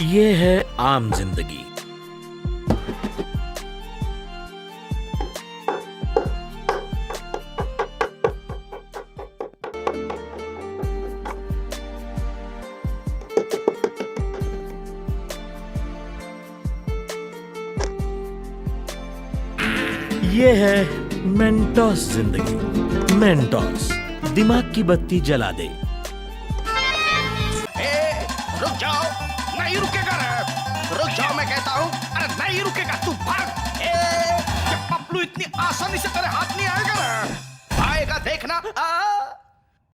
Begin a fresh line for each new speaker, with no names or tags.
ये है आम जिंदगी। ये है मेंटोस जिंदगी। मेंटोस दिमाग की बत्ती जला दे।
रुक जाओ, नहीं रुकेगा रे। रुक जाओ मैं कहता हूँ। अरे नहीं रुकेगा, तू भाग। ये पपलू इतनी आसानी से तेरे हाथ नहीं आएगा रे। आएगा देखना।